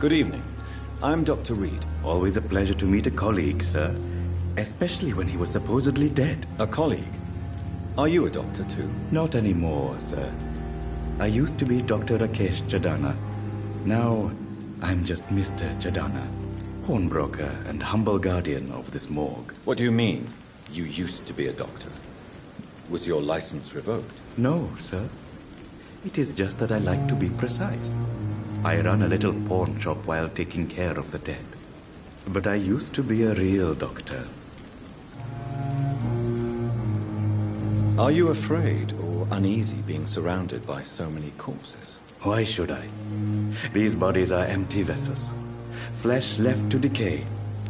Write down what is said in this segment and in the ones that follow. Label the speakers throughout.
Speaker 1: Good evening. I'm Dr. Reed.
Speaker 2: Always a pleasure to meet a colleague, sir. Especially when he was supposedly dead.
Speaker 1: A colleague? Are you a doctor too?
Speaker 2: Not anymore, sir. I used to be Dr. Rakesh Chadana. Now, I'm just Mr. Chadana, pawnbroker and humble guardian of this morgue.
Speaker 1: What do you mean, you used to be a doctor? Was your license revoked?
Speaker 2: No, sir. It is just that I like to be precise. I run a little pawn shop while taking care of the dead. But I used to be a real doctor.
Speaker 1: Are you afraid or uneasy being surrounded by so many corpses?
Speaker 2: Why should I? These bodies are empty vessels. Flesh left to decay.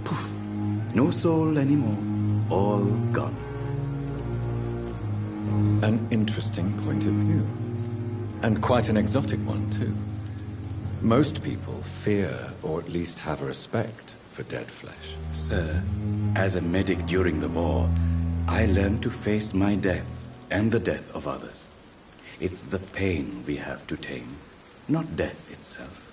Speaker 2: Poof. No soul anymore. All gone.
Speaker 1: An interesting point of view. And quite an exotic one, too. Most people fear, or at least have a respect, for dead flesh.
Speaker 2: Sir, as a medic during the war, I learned to face my death and the death of others. It's the pain we have to tame, not death itself.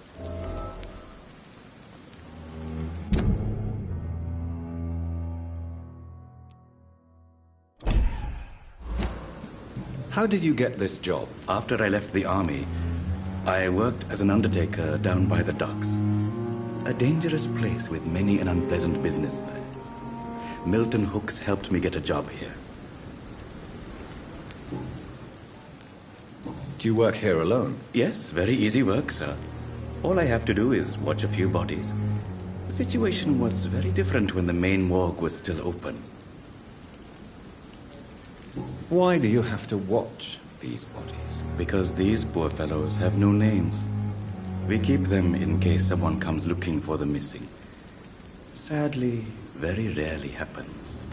Speaker 1: How did you get this job?
Speaker 2: After I left the army, I worked as an undertaker down by the docks. A dangerous place with many an unpleasant business there. Milton Hooks helped me get a job here.
Speaker 1: Do you work here alone?
Speaker 2: Yes, very easy work, sir. All I have to do is watch a few bodies. The situation was very different when the main morgue was still open.
Speaker 1: Why do you have to watch these bodies?
Speaker 2: Because these poor fellows have no names. We keep them in case someone comes looking for the missing. Sadly, very rarely happens.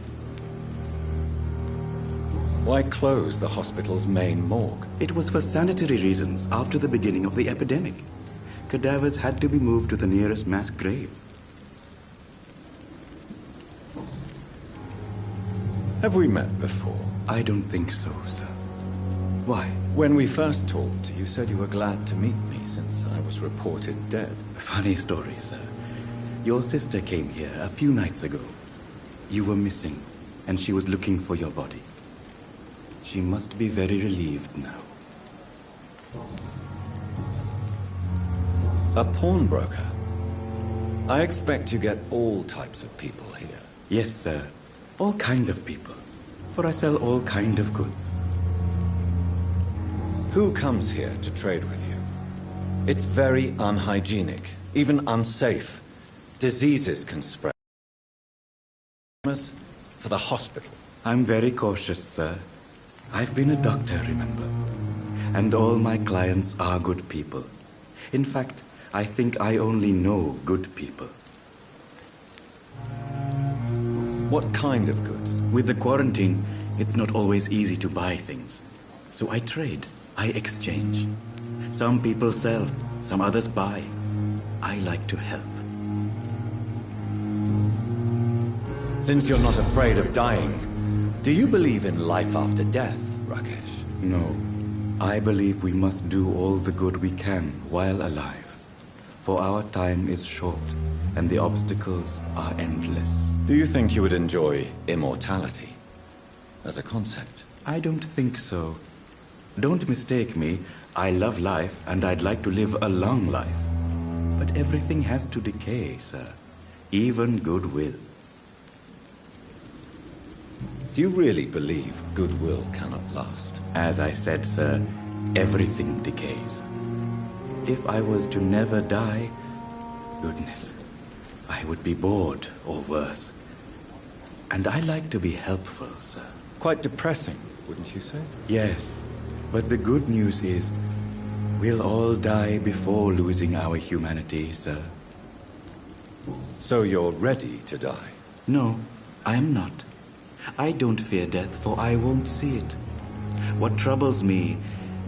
Speaker 1: Why close the hospital's main morgue?
Speaker 2: It was for sanitary reasons after the beginning of the epidemic. Cadavers had to be moved to the nearest mass grave.
Speaker 1: Have we met before?
Speaker 2: I don't think so, sir. Why?
Speaker 1: When we first talked, you said you were glad to meet me since I was reported dead.
Speaker 2: Funny story, sir. Your sister came here a few nights ago. You were missing, and she was looking for your body. She must be very relieved now.
Speaker 1: A pawnbroker? I expect you get all types of people here.
Speaker 2: Yes, sir. All kind of people. For I sell all kind of goods.
Speaker 1: Who comes here to trade with you? It's very unhygienic, even unsafe. Diseases can spread. For the hospital.
Speaker 2: I'm very cautious, sir. I've been a doctor, remember? And all my clients are good people. In fact, I think I only know good people.
Speaker 1: What kind of goods?
Speaker 2: With the quarantine, it's not always easy to buy things. So I trade. I exchange. Some people sell, some others buy. I like to help.
Speaker 1: Since you're not afraid of dying, do you believe in life after death, Rakesh?
Speaker 2: No. I believe we must do all the good we can while alive. For our time is short, and the obstacles are endless.
Speaker 1: Do you think you would enjoy immortality as a concept?
Speaker 2: I don't think so. Don't mistake me. I love life, and I'd like to live a long life. But everything has to decay, sir. Even goodwill.
Speaker 1: Do you really believe goodwill cannot last?
Speaker 2: As I said, sir, everything decays. If I was to never die, goodness, I would be bored or worse. And I like to be helpful, sir.
Speaker 1: Quite depressing, wouldn't you say?
Speaker 2: Yes, but the good news is, we'll all die before losing our humanity, sir.
Speaker 1: So you're ready to die?
Speaker 2: No, I'm not. I don't fear death, for I won't see it. What troubles me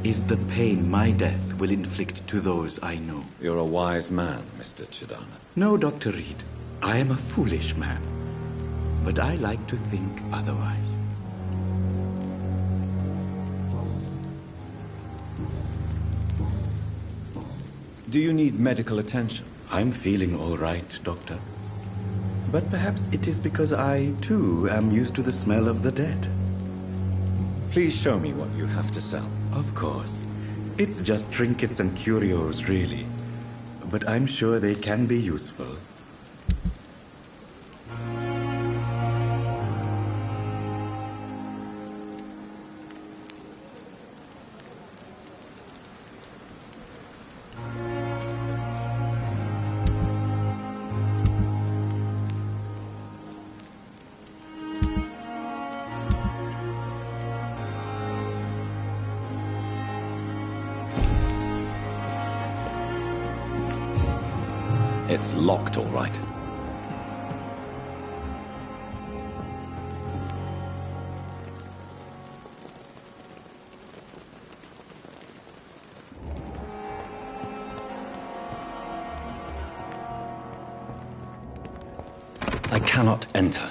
Speaker 2: is the pain my death will inflict to those I know.
Speaker 1: You're a wise man, Mr. Chadana.
Speaker 2: No, Dr. Reed. I am a foolish man. But I like to think otherwise.
Speaker 1: Do you need medical attention?
Speaker 2: I'm feeling all right, Doctor. But perhaps it is because I, too, am used to the smell of the dead.
Speaker 1: Please show me what you have to sell.
Speaker 2: Of course. It's just trinkets and curios, really. But I'm sure they can be useful.
Speaker 1: It's locked, all right. I cannot enter.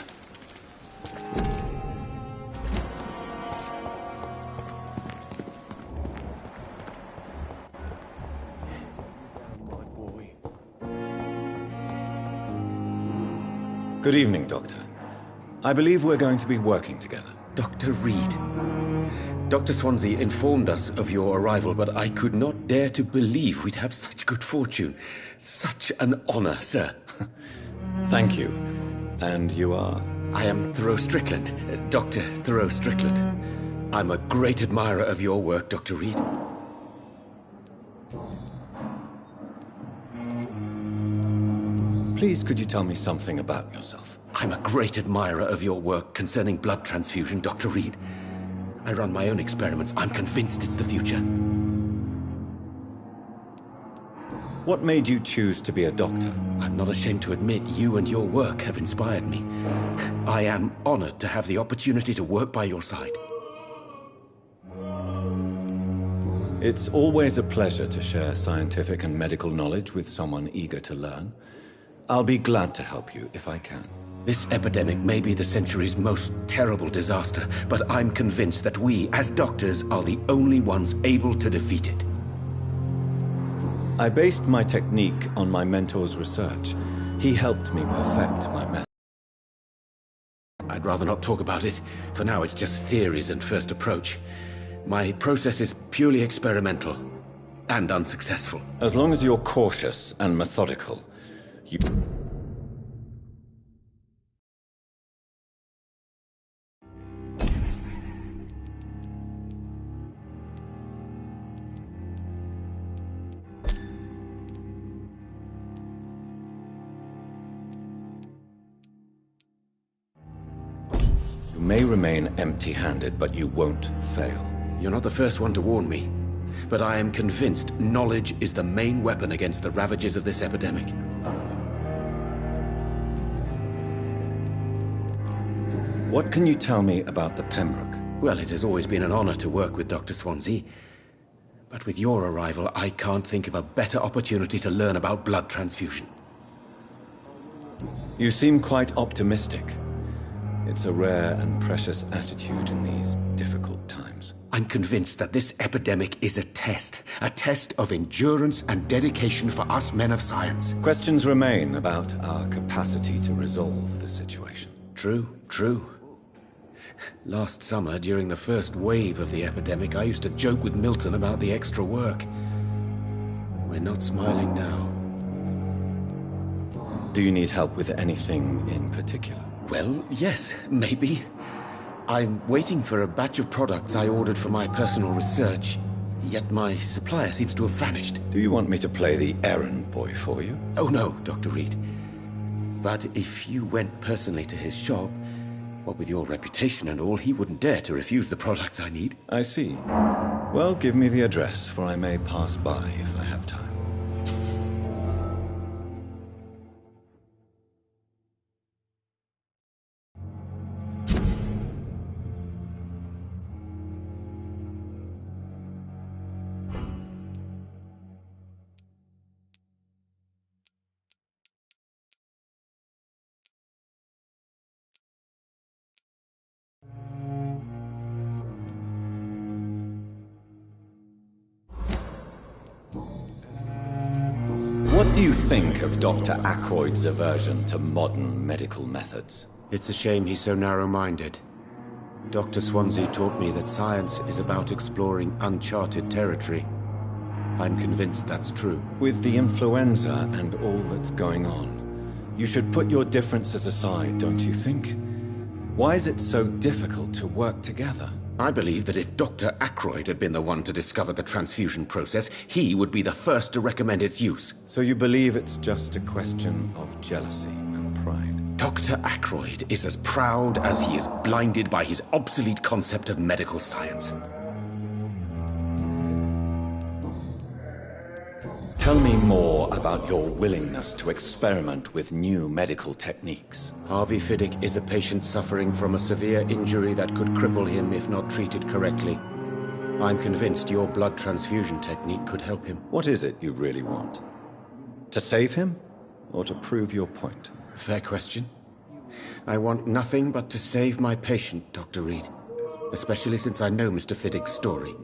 Speaker 1: Good evening, Doctor. I believe we're going to be working together.
Speaker 3: Dr. Reed. Dr. Swansea informed us of your arrival, but I could not dare to believe we'd have such good fortune. Such an honor, sir.
Speaker 1: Thank you. And you are?
Speaker 3: I am Thoreau Strickland, Dr. Thoreau Strickland. I'm a great admirer of your work, Dr. Reed.
Speaker 1: Please, could you tell me something about yourself?
Speaker 3: I'm a great admirer of your work concerning blood transfusion, Dr. Reed. I run my own experiments. I'm convinced it's the future.
Speaker 1: What made you choose to be a doctor?
Speaker 3: I'm not ashamed to admit you and your work have inspired me. I am honored to have the opportunity to work by your side.
Speaker 1: It's always a pleasure to share scientific and medical knowledge with someone eager to learn. I'll be glad to help you if I can.
Speaker 3: This epidemic may be the century's most terrible disaster, but I'm convinced that we, as doctors, are the only ones able to defeat it.
Speaker 1: I based my technique on my mentor's research. He helped me perfect my method.
Speaker 3: I'd rather not talk about it. For now, it's just theories and first approach. My process is purely experimental and unsuccessful.
Speaker 1: As long as you're cautious and methodical, you may remain empty-handed, but you won't fail.
Speaker 3: You're not the first one to warn me, but I am convinced knowledge is the main weapon against the ravages of this epidemic.
Speaker 1: What can you tell me about the Pembroke?
Speaker 3: Well, it has always been an honor to work with Dr. Swansea. But with your arrival, I can't think of a better opportunity to learn about blood transfusion.
Speaker 1: You seem quite optimistic. It's a rare and precious attitude in these difficult times.
Speaker 3: I'm convinced that this epidemic is a test of endurance and dedication for us men of science.
Speaker 1: Questions remain about our capacity to resolve the situation.
Speaker 3: True. Last summer, during the first wave of the epidemic, I used to joke with Milton about the extra work. We're not smiling now.
Speaker 1: Do you need help with anything in particular?
Speaker 3: Well, yes, maybe. I'm waiting for a batch of products I ordered for my personal research, yet my supplier seems to have vanished.
Speaker 1: Do you want me to play the errand boy for you?
Speaker 3: Oh no, Dr. Reed. But if you went personally to his shop, what with your reputation and all, he wouldn't dare to refuse the products I need.
Speaker 1: I see. Well, give me the address, for I may pass by if I have time. What do you think of Dr. Ackroyd's aversion to modern medical methods?
Speaker 3: It's a shame he's so narrow-minded. Dr. Swansea taught me that science is about exploring uncharted territory. I'm convinced that's true.
Speaker 1: With the influenza and all that's going on, you should put your differences aside, don't you think? Why is it so difficult to work together?
Speaker 3: I believe that if Dr. Ackroyd had been the one to discover the transfusion process, he would be the first to recommend its use.
Speaker 1: So you believe it's just a question of jealousy and pride?
Speaker 3: Dr. Ackroyd is as proud as he is blinded by his obsolete concept of medical science.
Speaker 1: Tell me more about your willingness to experiment with new medical techniques.
Speaker 3: Harvey Fiddick is a patient suffering from a severe injury that could cripple him if not treated correctly. I'm convinced your blood transfusion technique could help him.
Speaker 1: What is it you really want? To save him, or to prove your point?
Speaker 3: Fair question. I want nothing but to save my patient, Dr. Reed. Especially since I know Mr. Fiddick's story.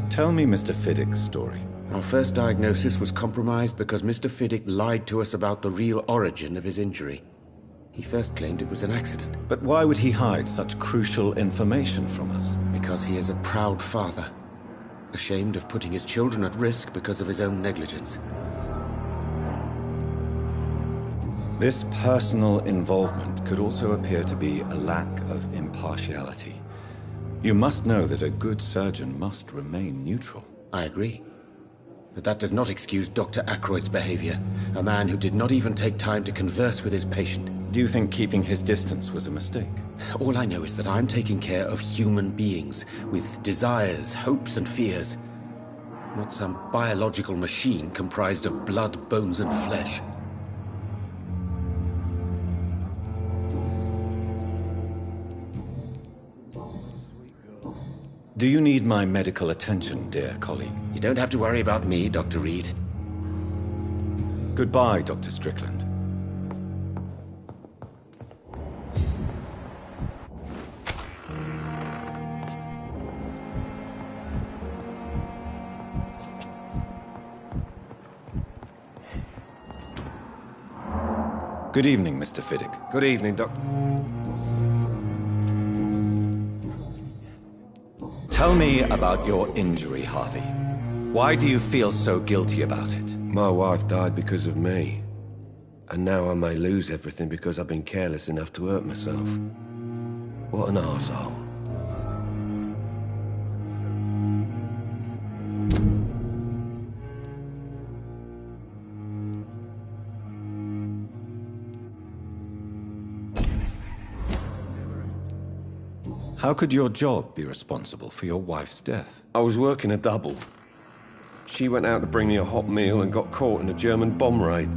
Speaker 1: Tell me Mr. Fiddick's story.
Speaker 3: Our first diagnosis was compromised because Mr. Fiddick lied to us about the real origin of his injury. He first claimed it was an accident.
Speaker 1: But why would he hide such crucial information from us?
Speaker 3: Because he is a proud father, ashamed of putting his children at risk because of his own negligence.
Speaker 1: This personal involvement could also appear to be a lack of impartiality. You must know that a good surgeon must remain neutral.
Speaker 3: I agree. But that does not excuse Dr. Ackroyd's behavior. A man who did not even take time to converse with his patient.
Speaker 1: Do you think keeping his distance was a mistake?
Speaker 3: All I know is that I'm taking care of human beings with desires, hopes, and fears. Not some biological machine comprised of blood, bones, and flesh.
Speaker 1: Do you need my medical attention, dear colleague?
Speaker 3: You don't have to worry about me, Dr. Reed.
Speaker 1: Goodbye, Dr. Strickland. Good evening, Mr. Fiddick.
Speaker 4: Good evening, Doctor.
Speaker 1: Tell me about your injury, Harvey. Why do you feel so guilty about it?
Speaker 4: My wife died because of me. And now I may lose everything because I've been careless enough to hurt myself. What an arsehole.
Speaker 1: How could your job be responsible for your wife's death?
Speaker 4: I was working a double. She went out to bring me a hot meal and got caught in a German bomb raid.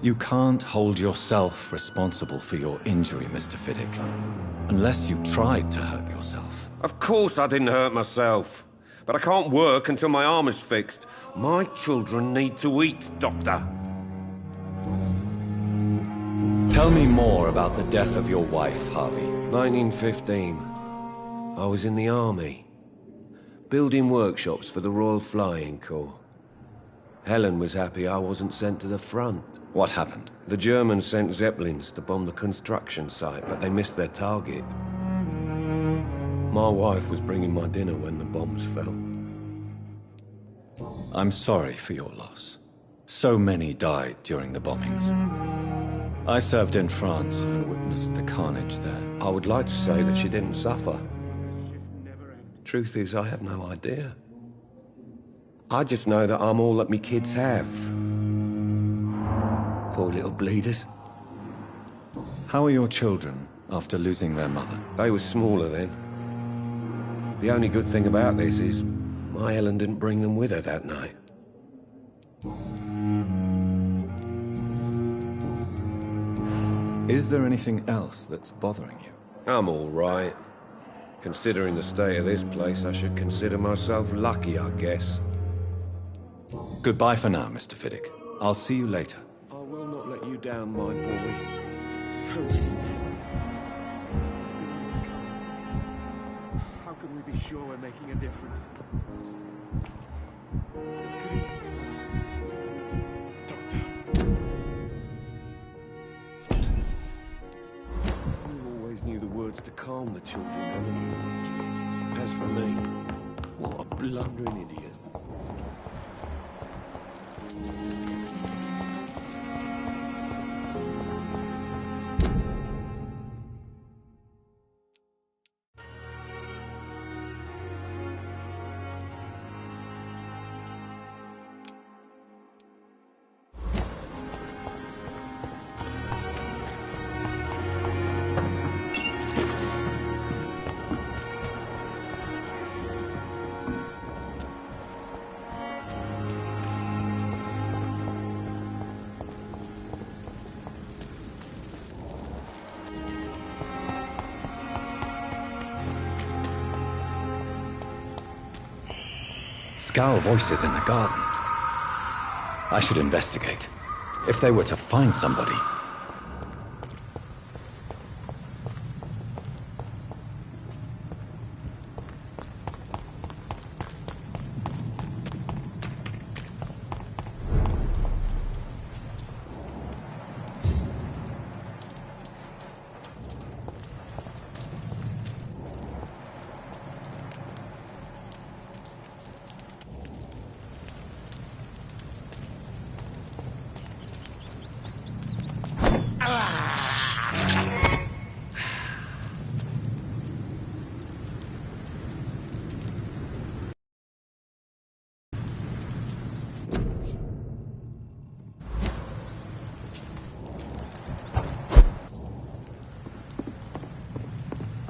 Speaker 1: You can't hold yourself responsible for your injury, Mr. Fiddick, unless you tried to hurt yourself.
Speaker 4: Of course I didn't hurt myself. But I can't work until my arm is fixed. My children need to eat, Doctor.
Speaker 1: Tell me more about the death of your wife, Harvey.
Speaker 4: 1915. I was in the army, building workshops for the Royal Flying Corps. Helen was happy I wasn't sent to the front.
Speaker 1: What happened?
Speaker 4: The Germans sent Zeppelins to bomb the construction site, but they missed their target. My wife was bringing my dinner when the bombs fell.
Speaker 1: I'm sorry for your loss. So many died during the bombings. I served in France and witnessed the carnage there.
Speaker 4: I would like to say that she didn't suffer. Truth is, I have no idea. I just know that I'm all that me kids have. Poor little bleeders.
Speaker 1: How are your children after losing their mother?
Speaker 4: They were smaller then. The only good thing about this is my Helen didn't bring them with her that night.
Speaker 1: Is there anything else that's bothering you?
Speaker 4: I'm all right. Considering the state of this place, I should consider myself lucky, I guess.
Speaker 1: Goodbye for now, Mr. Fiddick. I'll see you later.
Speaker 4: I will not let you down, my boy.
Speaker 5: How can we be sure we're making a difference?
Speaker 4: You always knew the words to calm the children, Helen. As for me, what a blundering idiot.
Speaker 1: Scowl voices in the garden. I should investigate. If they were to find somebody.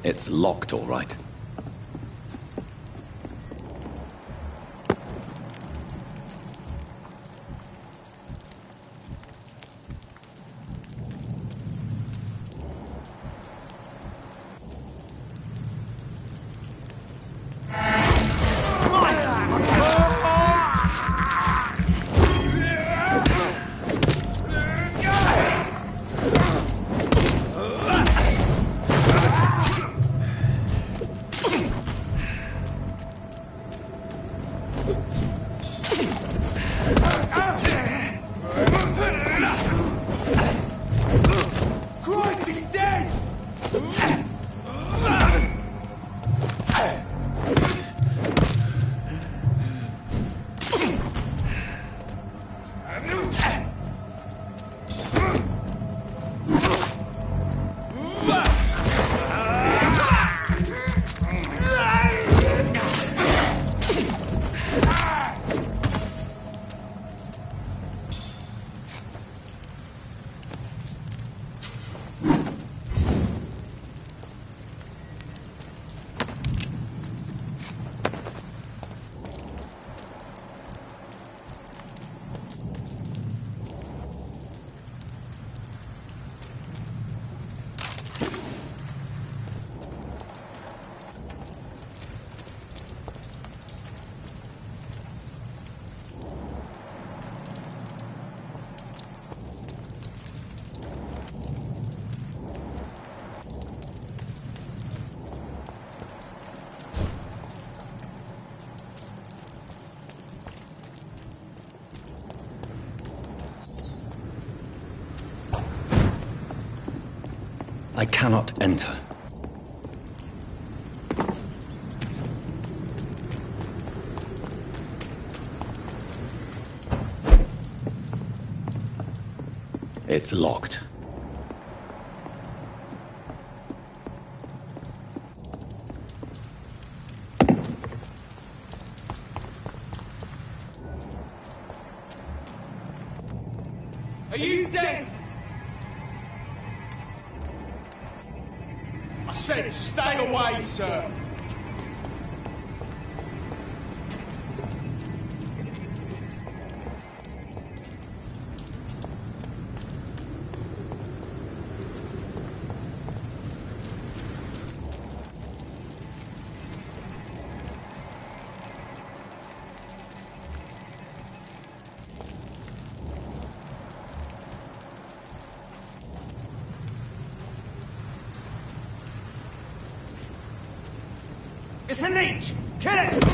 Speaker 1: It's locked, all right. I cannot enter. It's locked.
Speaker 5: Are you dead? I said stay away, sir. It's a leech! Kill it!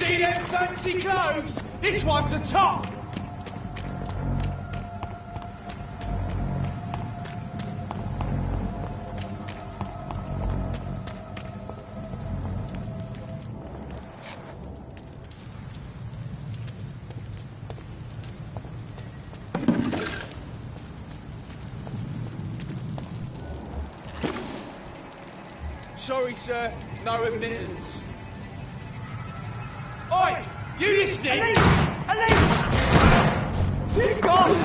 Speaker 5: See them fancy clothes? This one's a top. Sorry, sir. No admittance. Oi! You listening?
Speaker 6: Elise! You've gone!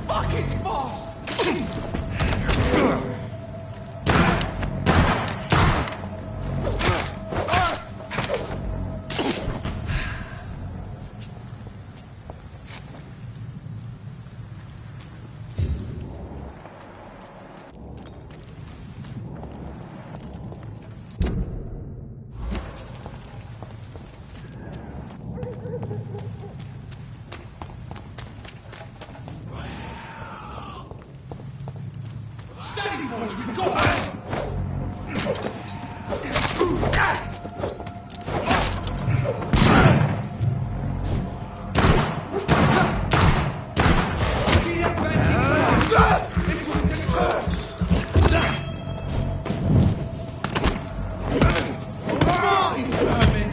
Speaker 5: Fuck, it's fast! Steady, boys, we've got it! See that fancy? This one's a torch! Come on, vermin!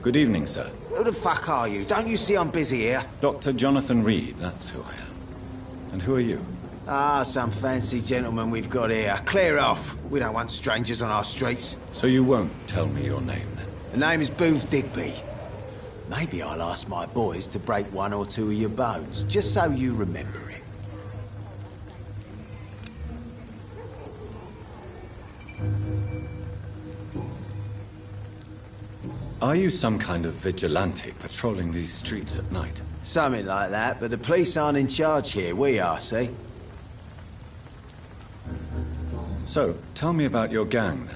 Speaker 1: Good evening, sir.
Speaker 7: Who the fuck are you? Don't you see I'm busy here?
Speaker 1: Dr. Jonathan Reed, that's who I am. And who are you?
Speaker 7: Ah, some fancy gentleman we've got here. Clear off. We don't want strangers on our streets.
Speaker 1: So you won't tell me your name, then?
Speaker 7: The name is Booth Digby. Maybe I'll ask my boys to break one or two of your bones, just so you remember it.
Speaker 1: Are you some kind of vigilante patrolling these streets at night?
Speaker 7: Something like that, but the police aren't in charge here. We are, see?
Speaker 1: So, tell me about your gang, then.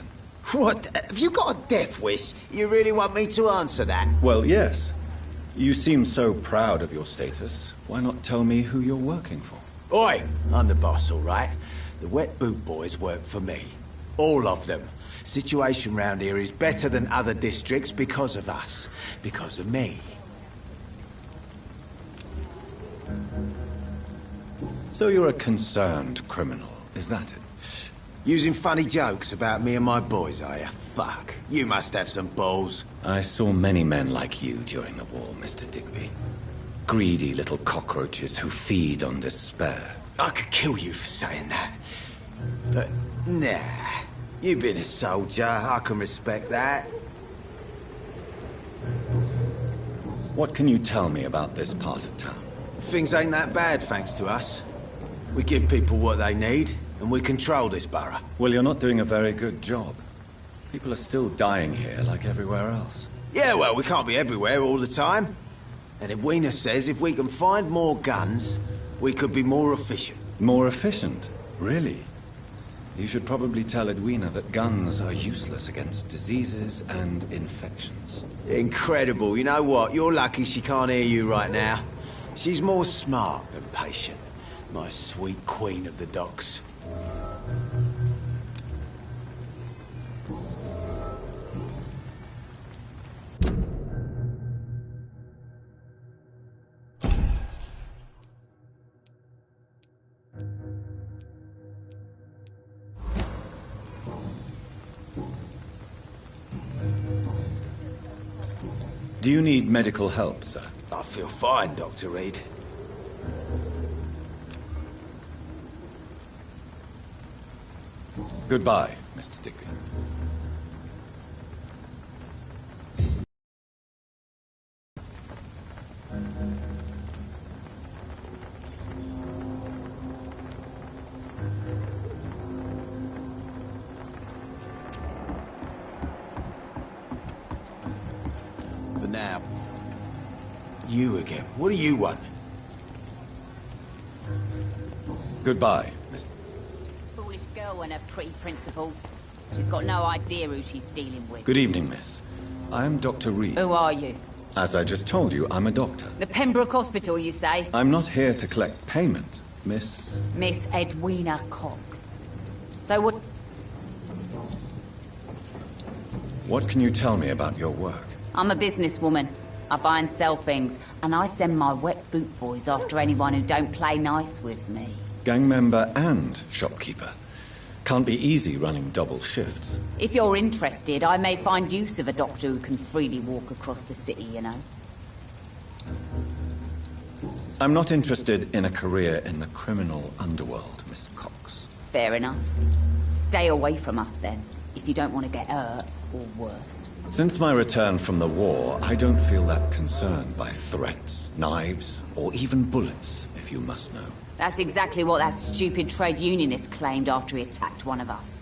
Speaker 7: What? Have you got a death wish? You really want me to answer that?
Speaker 1: Well, yes. You seem so proud of your status. Why not tell me who you're working for?
Speaker 7: Oi! I'm the boss, all right? The Wet Boot Boys work for me. All of them. Situation round here is better than other districts because of us. Because of me.
Speaker 1: So you're a concerned criminal, is that it?
Speaker 7: Using funny jokes about me and my boys, are you? Fuck. You must have some balls.
Speaker 1: I saw many men like you during the war, Mr. Digby. Greedy little cockroaches who feed on despair.
Speaker 7: I could kill you for saying that. But, nah. You've been a soldier. I can respect that.
Speaker 1: What can you tell me about this part of town?
Speaker 7: Things ain't that bad, thanks to us. We give people what they need, and we control this borough.
Speaker 1: Well, you're not doing a very good job. People are still dying here like everywhere else.
Speaker 7: Yeah, well, we can't be everywhere all the time. And Edwina says if we can find more guns, we could be more efficient.
Speaker 1: More efficient? Really? You should probably tell Edwina that guns are useless against diseases and infections.
Speaker 7: Incredible. You know what? You're lucky she can't hear you right now. She's more smart than patient. My sweet queen of the docks.
Speaker 1: Do you need medical help, sir?
Speaker 7: I feel fine, Dr. Reed.
Speaker 1: Goodbye, Mr. Digby.
Speaker 7: For now. You again. What do you want?
Speaker 1: Goodbye, Mr.
Speaker 8: Foolish girl and her pre-principles. She's got no idea who she's dealing with.
Speaker 1: Good evening, miss. I am Dr. Reed.
Speaker 8: Who are you?
Speaker 1: As I just told you, I'm a doctor.
Speaker 8: The Pembroke Hospital, you say?
Speaker 1: I'm not here to collect payment, Miss...
Speaker 8: Miss Edwina Cox. So what...
Speaker 1: What can you tell me about your work?
Speaker 8: I'm a businesswoman. I buy and sell things, and I send my wet boot boys after anyone who don't play nice with me.
Speaker 1: Gang member and shopkeeper. Can't be easy running double shifts.
Speaker 8: If you're interested, I may find use of a doctor who can freely walk across the city, you know.
Speaker 1: I'm not interested in a career in the criminal underworld, Miss Cox.
Speaker 8: Fair enough. Stay away from us, then, if you don't want to get hurt, or worse.
Speaker 1: Since my return from the war, I don't feel that concerned by threats, knives, or even bullets, if you must know.
Speaker 8: That's exactly what that stupid trade unionist claimed after he attacked one of us.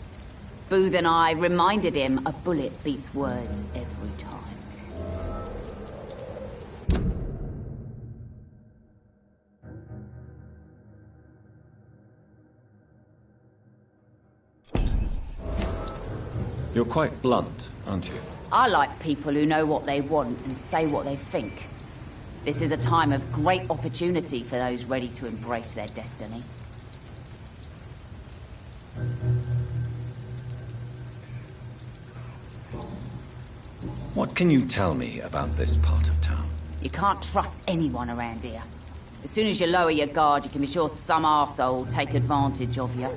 Speaker 8: Booth and I reminded him a bullet beats words every time.
Speaker 1: You're quite blunt, aren't you?
Speaker 8: I like people who know what they want and say what they think. This is a time of great opportunity for those ready to embrace their destiny.
Speaker 1: What can you tell me about this part of town?
Speaker 8: You can't trust anyone around here. As soon as you lower your guard, you can be sure some arsehole will take advantage of you.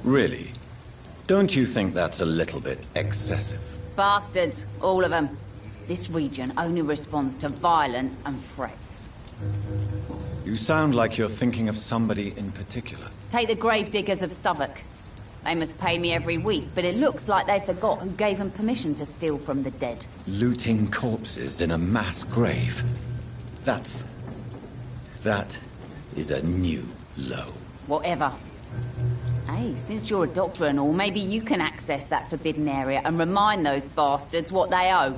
Speaker 1: Really? Don't you think that's a little bit excessive?
Speaker 8: Bastards, all of them. This region only responds to violence and threats.
Speaker 1: You sound like you're thinking of somebody in particular.
Speaker 8: Take the gravediggers of Southwark. They must pay me every week, but it looks like they forgot who gave them permission to steal from the dead.
Speaker 1: Looting corpses in a mass grave. That is a new low.
Speaker 8: Whatever. Hey, since you're a doctor and all, maybe you can access that forbidden area and remind those bastards what they owe.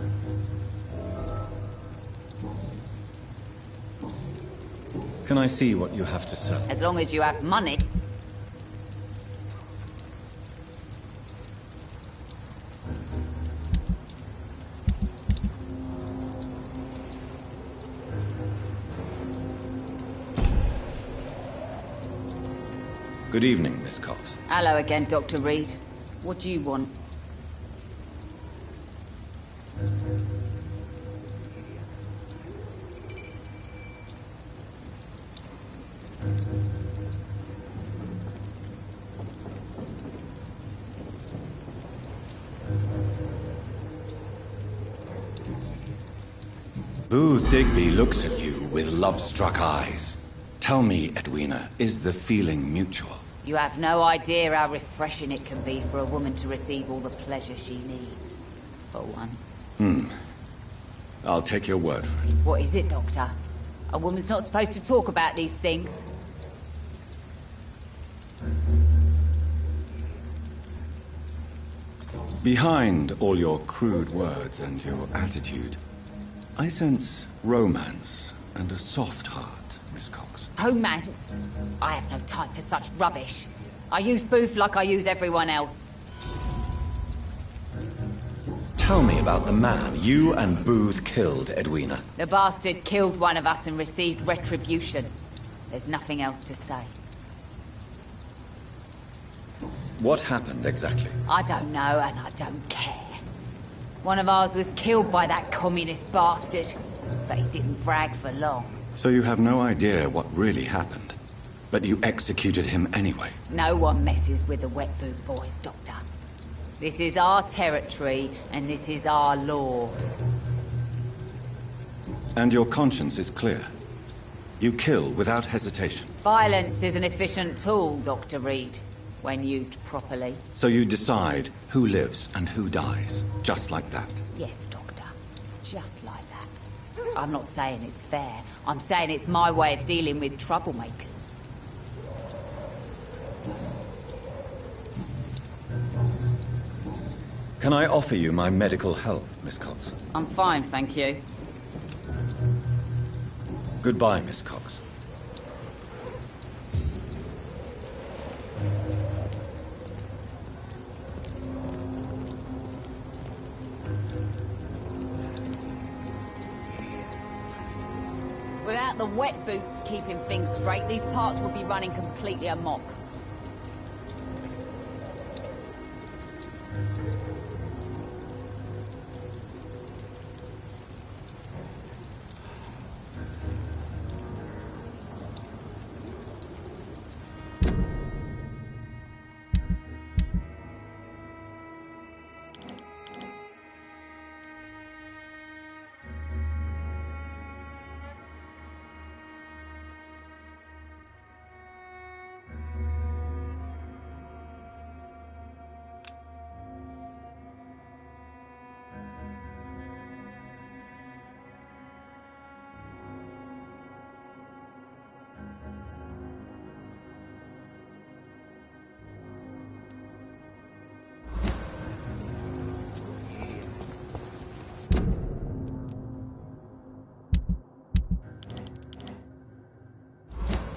Speaker 1: Can I see what you have to sell?
Speaker 8: As long as you have money.
Speaker 1: Good evening, Miss Cox.
Speaker 8: Hello again, Dr. Reed. What do you want?
Speaker 1: Booth Digby looks at you with love-struck eyes. Tell me, Edwina, is the feeling mutual?
Speaker 8: You have no idea how refreshing it can be for a woman to receive all the pleasure she needs. For once.
Speaker 1: I'll take your word for it.
Speaker 8: What is it, Doctor? A woman's not supposed to talk about these things.
Speaker 1: Behind all your crude words and your attitude, I sense romance and a soft heart, Miss Cox.
Speaker 8: Romance? I have no time for such rubbish. I use Booth like I use everyone else.
Speaker 1: Tell me about the man you and Booth killed, Edwina.
Speaker 8: The bastard killed one of us and received retribution. There's nothing else to say.
Speaker 1: What happened exactly?
Speaker 8: I don't know and I don't care. One of ours was killed by that communist bastard, but he didn't brag for long.
Speaker 1: So you have no idea what really happened, but you executed him anyway.
Speaker 8: No one messes with the Wet Boot Boys, Doctor. This is our territory, and this is our law.
Speaker 1: And your conscience is clear. You kill without hesitation.
Speaker 8: Violence is an efficient tool, Dr. Reed, when used properly.
Speaker 1: So you decide who lives and who dies, just like that.
Speaker 8: Yes, Doctor. Just like that. I'm not saying it's fair. I'm saying it's my way of dealing with troublemakers.
Speaker 1: Can I offer you my medical help, Miss Cox?
Speaker 8: I'm fine, thank you.
Speaker 1: Goodbye, Miss Cox.
Speaker 8: Without the wet boots keeping things straight, these parts would be running completely amok.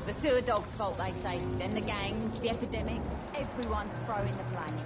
Speaker 8: The sewer dog's fault, they say. Then the gangs, the epidemic, everyone's throwing the blame.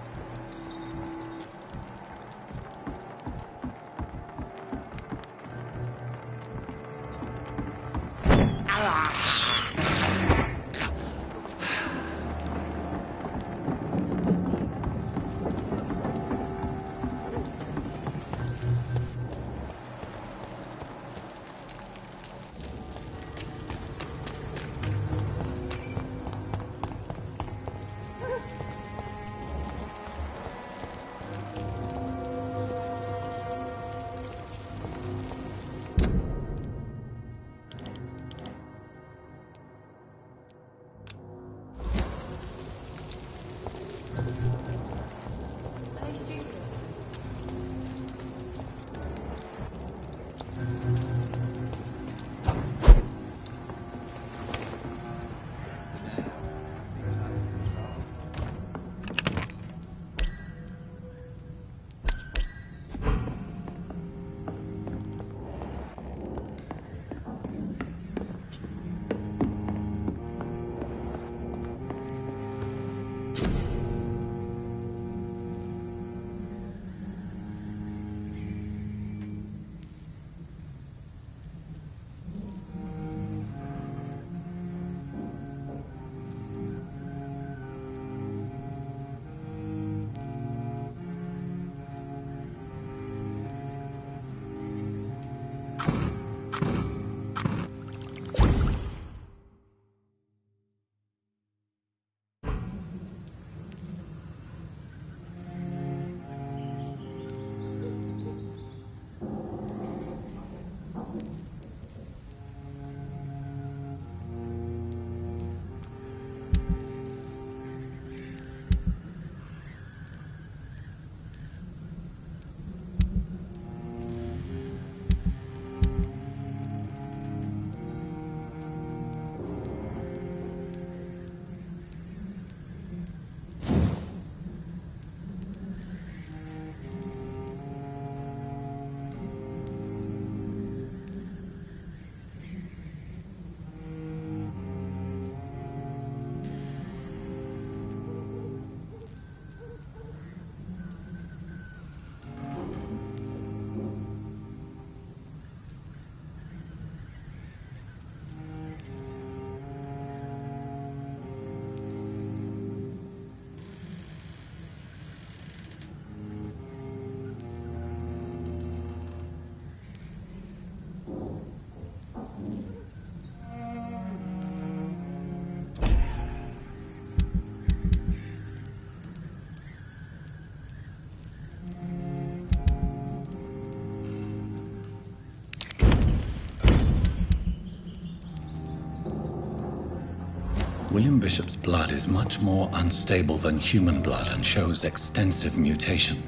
Speaker 1: William Bishop's blood is much more unstable than human blood and shows extensive mutation.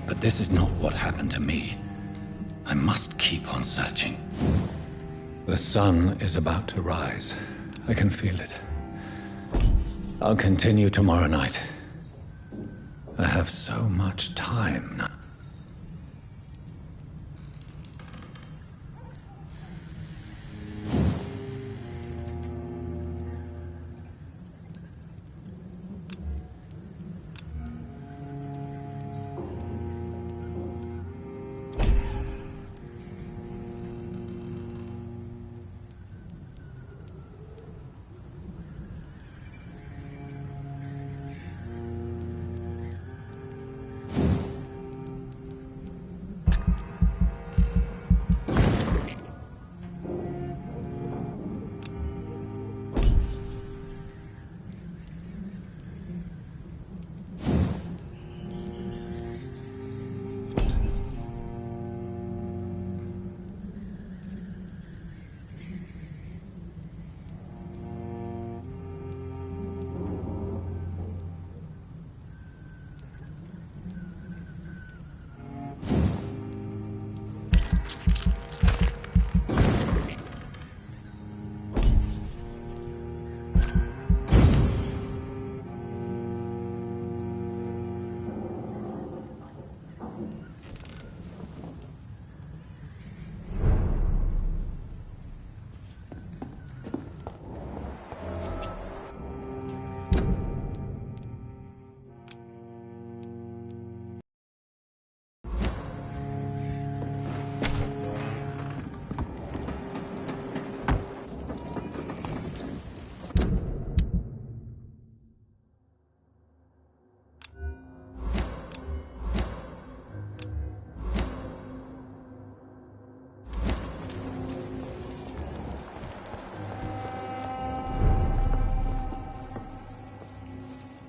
Speaker 1: But this is not what happened to me. I must keep on searching. The sun is about to rise. I can feel it. I'll continue tomorrow night. I have so much time now.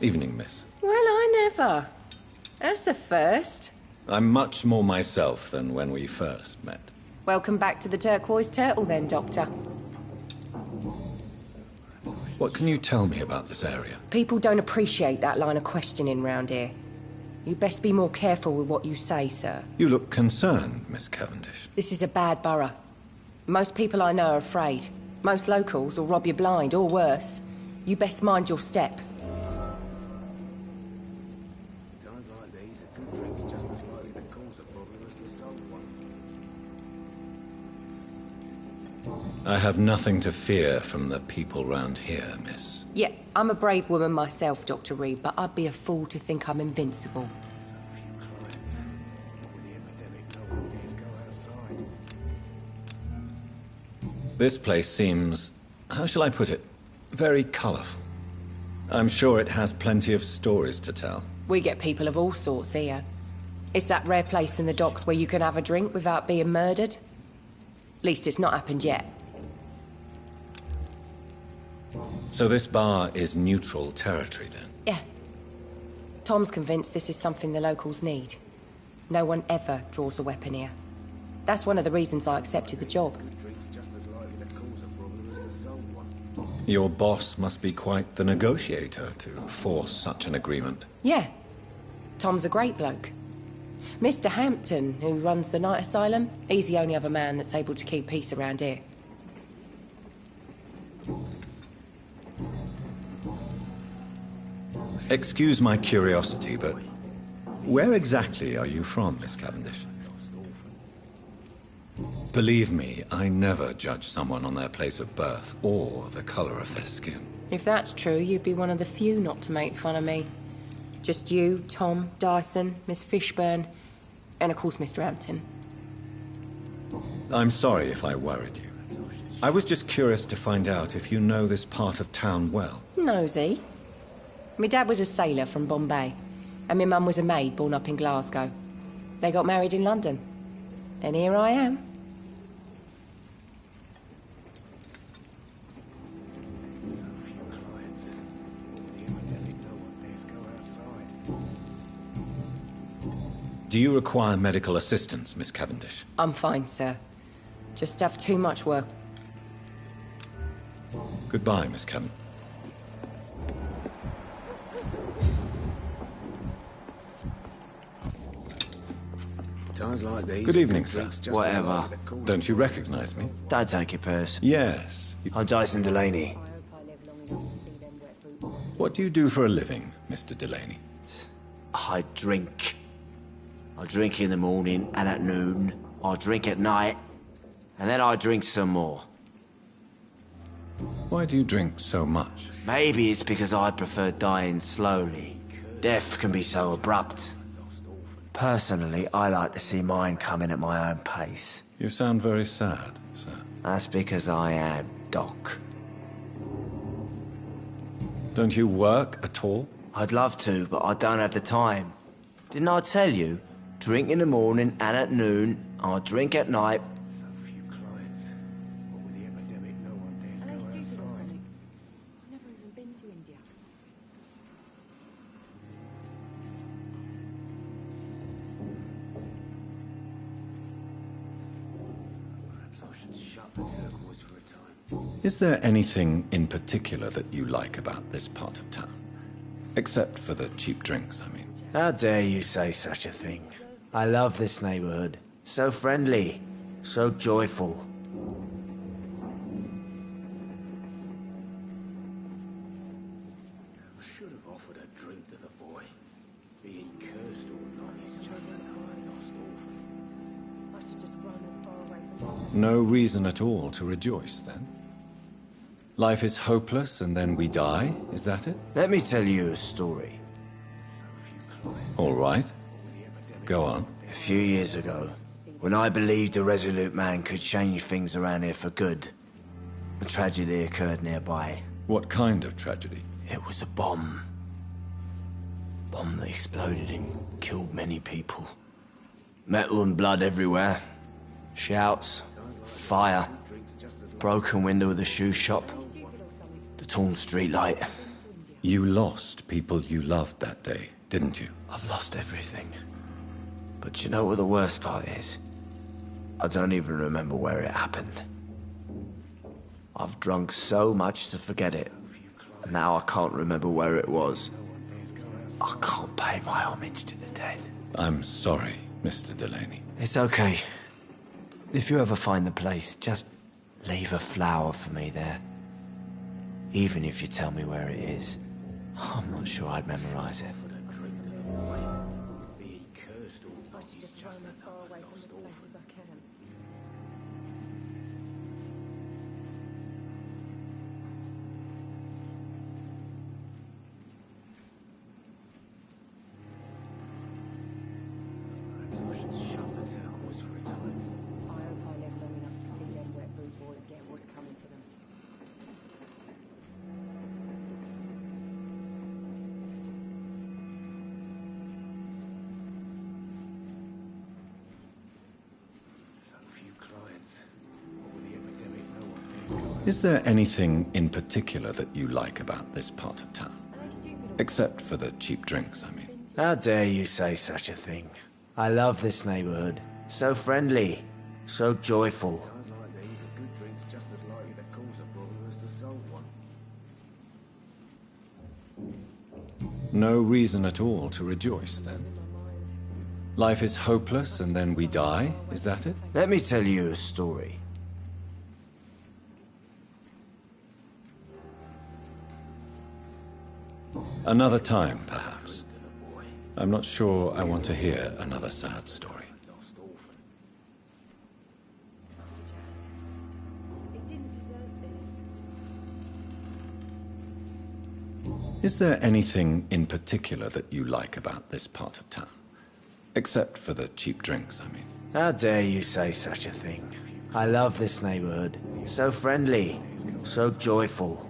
Speaker 1: Evening, miss.
Speaker 9: Well, I never. That's a first.
Speaker 1: I'm much more myself than when we first met.
Speaker 9: Welcome back to the Turquoise Turtle then, Doctor.
Speaker 1: What can you tell me about this area?
Speaker 9: People don't appreciate that line of questioning round here. You best be more careful with what you say, sir.
Speaker 1: You look concerned, Miss Cavendish.
Speaker 9: This is a bad borough. Most people I know are afraid. Most locals will rob you blind, or worse. You best mind your step.
Speaker 1: I have nothing to fear from the people round here, miss.
Speaker 9: Yeah, I'm a brave woman myself, Dr. Reed, but I'd be a fool to think I'm invincible.
Speaker 1: This place seems, how shall I put it, very colourful. I'm sure it has plenty of stories to tell.
Speaker 9: We get people of all sorts here. It's that rare place in the docks where you can have a drink without being murdered. At least it's not happened yet.
Speaker 1: So this bar is neutral territory, then?
Speaker 9: Yeah. Tom's convinced this is something the locals need. No one ever draws a weapon here. That's one of the reasons I accepted the job.
Speaker 1: Your boss must be quite the negotiator to force such an agreement.
Speaker 9: Yeah. Tom's a great bloke. Mr. Hampton, who runs the night asylum, he's the only other man that's able to keep peace around here.
Speaker 1: Excuse my curiosity, but where exactly are you from, Miss Cavendish? Believe me, I never judge someone on their place of birth or the color of their skin.
Speaker 9: If that's true, you'd be one of the few not to make fun of me. Just you, Tom, Dyson, Miss Fishburne, and of course Mr. Hampton.
Speaker 1: I'm sorry if I worried you. I was just curious to find out if you know this part of town well.
Speaker 9: Nosy. My dad was a sailor from Bombay, and my mum was a maid born up in Glasgow. They got married in London. And here I am.
Speaker 1: Do you require medical assistance, Miss Cavendish?
Speaker 9: I'm fine, sir. Just have too much work.
Speaker 1: Goodbye, Miss Cavendish.
Speaker 3: Times like these.
Speaker 1: Good evening, sir.
Speaker 3: drinks just as
Speaker 10: Whatever.
Speaker 3: likely to cause-
Speaker 1: Don't you recognize me?
Speaker 10: Don't take it, Piers.
Speaker 1: Yes.
Speaker 10: I'm Jason Delaney.
Speaker 1: What do you do for a living, Mr. Delaney?
Speaker 10: I drink. I drink in the morning and at noon. I drink at night. And then I drink some more.
Speaker 1: Why do you drink so much?
Speaker 10: Maybe it's because I prefer dying slowly. Death can be so abrupt. Personally, I like to see mine coming at my own pace.
Speaker 1: You sound very sad, sir.
Speaker 10: That's because I am, Doc.
Speaker 1: Don't you work at all?
Speaker 10: I'd love to, but I don't have the time. Didn't I tell you? Drink in the morning and at noon. I drink at night.
Speaker 1: Is there anything in particular that you like about this part of town? Except for the cheap drinks, I mean.
Speaker 10: How dare you say such a thing? I love this neighborhood. So friendly. So joyful.
Speaker 3: I should have offered a drink to the boy. Being cursed or not, he's just an lost orphan.
Speaker 1: No reason at all to rejoice, then? Life is hopeless and then we die, is that it?
Speaker 10: Let me tell you a story.
Speaker 1: All right. Go on.
Speaker 10: A few years ago, when I believed a resolute man could change things around here for good, a tragedy occurred nearby.
Speaker 1: What kind of tragedy?
Speaker 10: It was a bomb. Bomb that exploded and killed many people. Metal and blood everywhere. Shouts, fire, broken window of the shoe shop, the torn street light.
Speaker 1: You lost people you loved that day, didn't you?
Speaker 10: I've lost everything. But you know what the worst part is? I don't even remember where it happened. I've drunk so much to forget it. And now I can't remember where it was. I can't pay my homage to the dead.
Speaker 1: I'm sorry, Mr. Delaney.
Speaker 10: It's okay. If you ever find the place, just leave a flower for me there. Even if you tell me where it is. I'm not sure I'd memorize it.
Speaker 1: Is there anything in particular that you like about this part of town? Except for the cheap drinks, I mean.
Speaker 10: How dare you say such a thing? I love this neighborhood. So friendly. So joyful.
Speaker 1: No reason at all to rejoice, then? Life is hopeless and then we die, is that it?
Speaker 10: Let me tell you a story.
Speaker 1: Another time, perhaps. I'm not sure I want to hear another sad story. Is there anything in particular that you like about this part of town? Except for the cheap drinks, I mean.
Speaker 10: How dare you say such a thing? I love this neighborhood. So friendly. So joyful.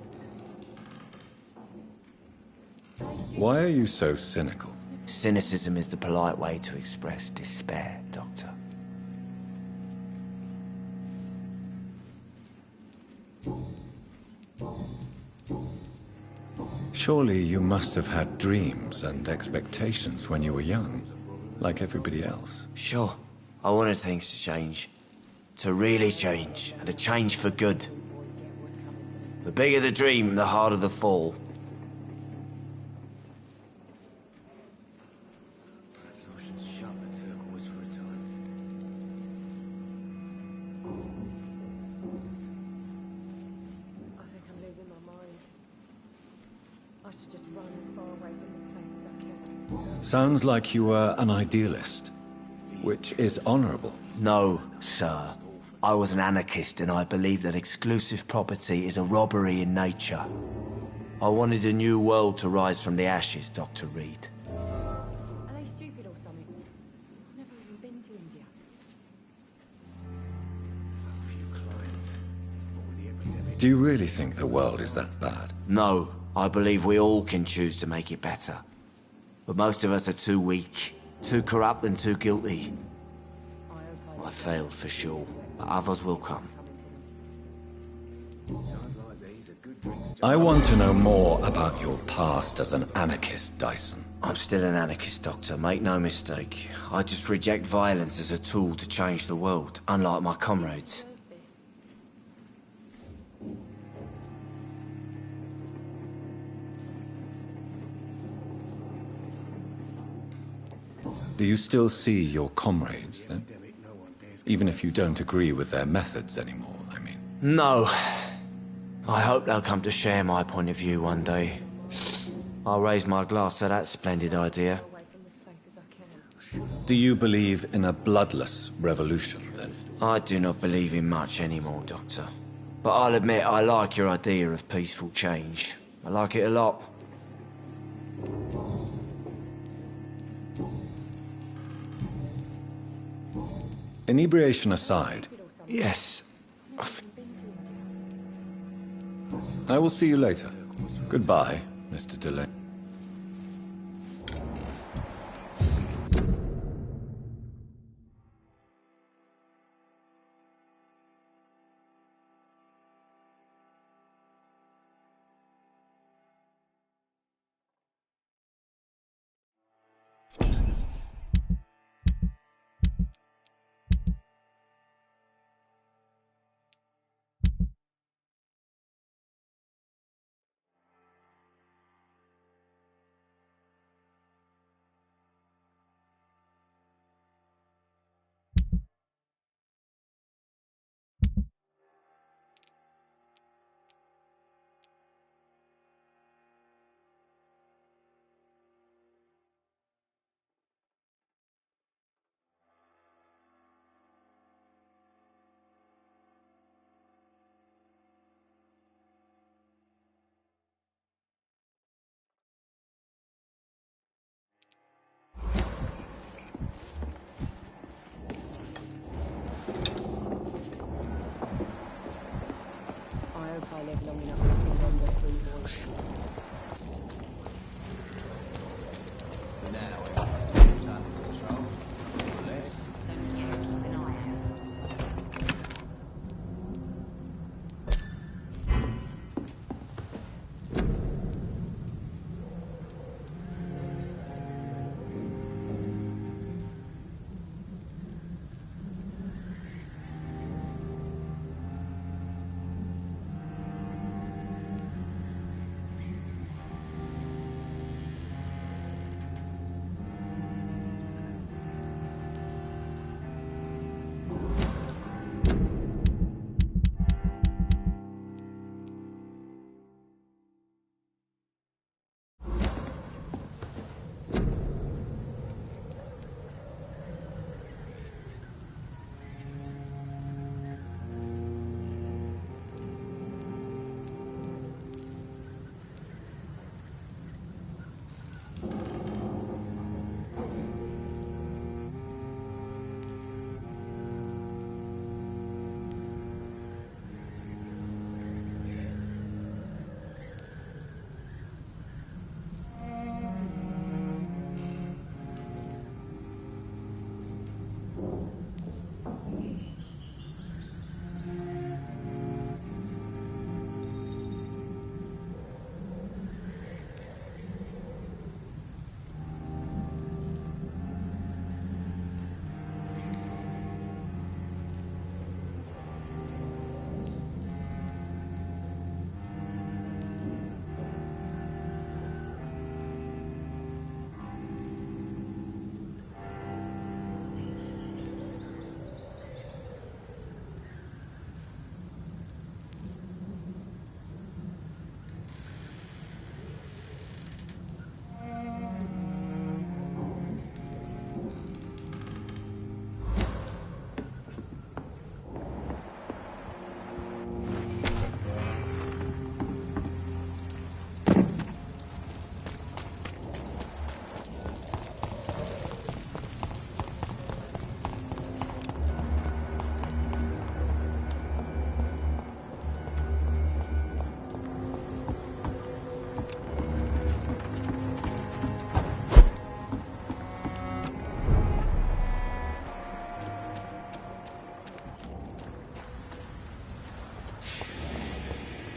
Speaker 1: Why are you so cynical?
Speaker 10: Cynicism is the polite way to express despair, Doctor.
Speaker 1: Surely you must have had dreams and expectations when you were young, like everybody else.
Speaker 10: Sure. I wanted things to change. To really change, and to change for good. The bigger the dream, the harder the fall.
Speaker 1: Sounds like you were an idealist, which is honorable.
Speaker 10: No, sir. I was an anarchist and I believed that exclusive property is a robbery in nature. I wanted a new world to rise from the ashes, Dr. Reed.
Speaker 9: Are they stupid or something? I've never even been to India.
Speaker 1: Do you really think the world is that bad?
Speaker 10: No, I believe we all can choose to make it better. But most of us are too weak, too corrupt and too guilty. I failed for sure, but others will come.
Speaker 1: I want to know more about your past as an anarchist, Dyson.
Speaker 10: I'm still an anarchist, Doctor, make no mistake. I just reject violence as a tool to change the world, unlike my comrades.
Speaker 1: Do you still see your comrades, then? Even if you don't agree with their methods anymore, I mean.
Speaker 10: No. I hope they'll come to share my point of view one day. I'll raise my glass to that splendid idea.
Speaker 1: Do you believe in a bloodless revolution, then?
Speaker 10: I do not believe in much anymore, Doctor. But I'll admit I like your idea of peaceful change. I like it a lot.
Speaker 1: Inebriation aside.
Speaker 10: Yes.
Speaker 1: I will see you later. Goodbye, Mr. Delay.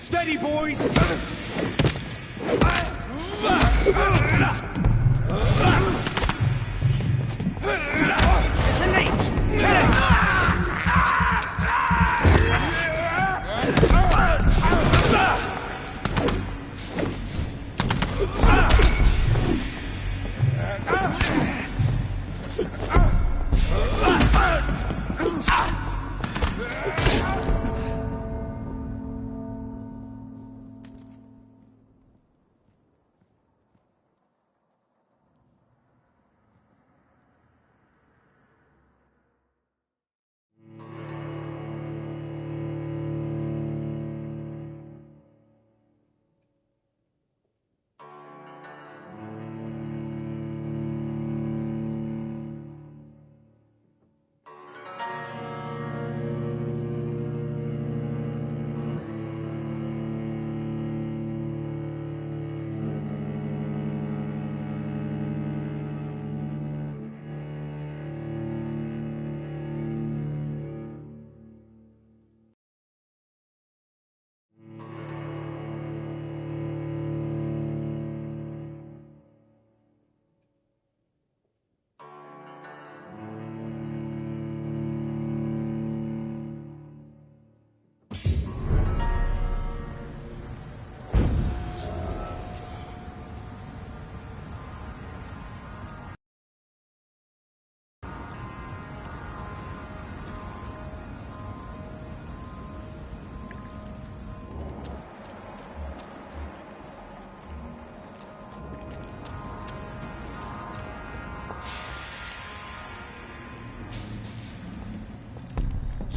Speaker 5: Steady, boys! It's a leech!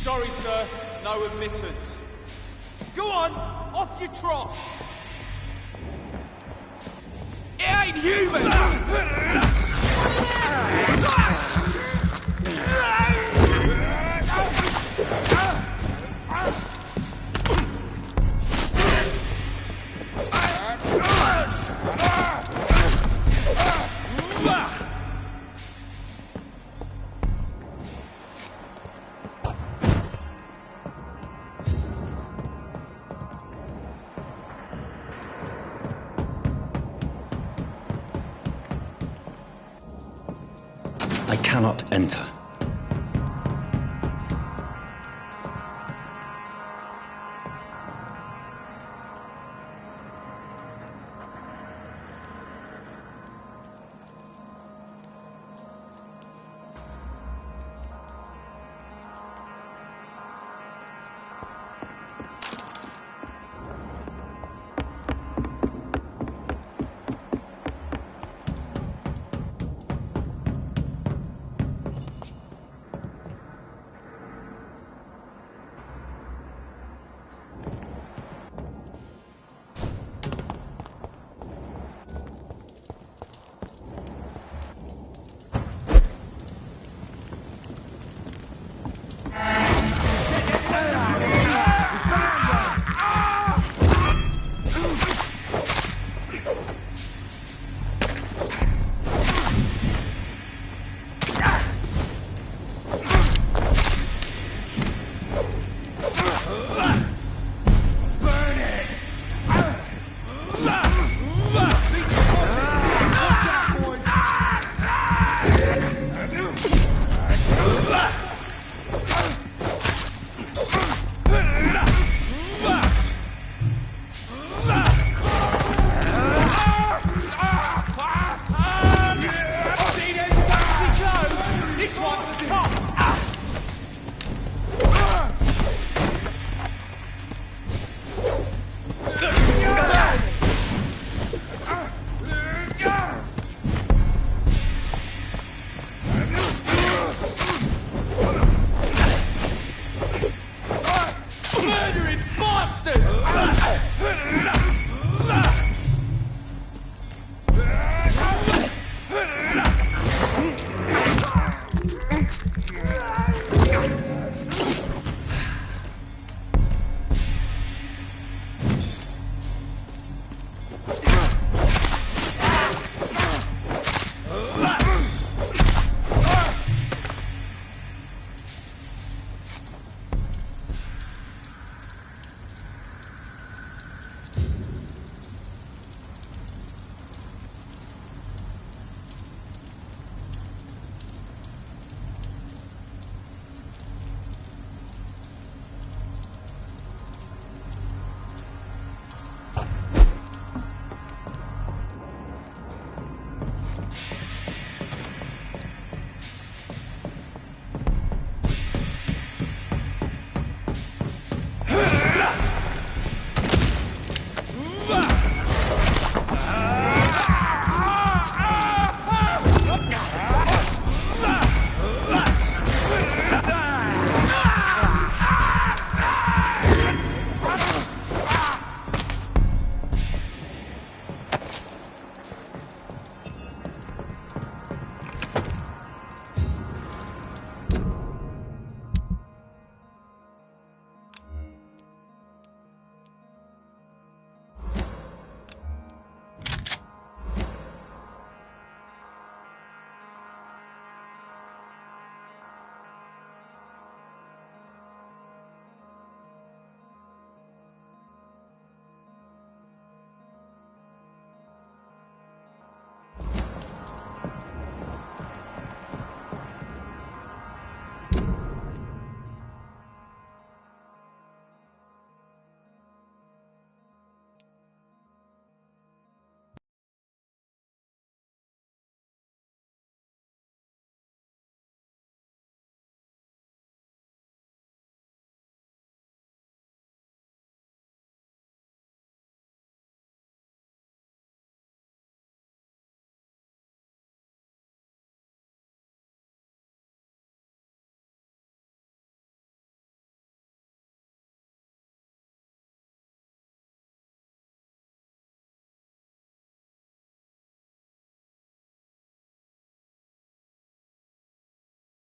Speaker 5: Sorry, sir. No admittance. Go on! Off you trot! It ain't human!
Speaker 1: I cannot enter.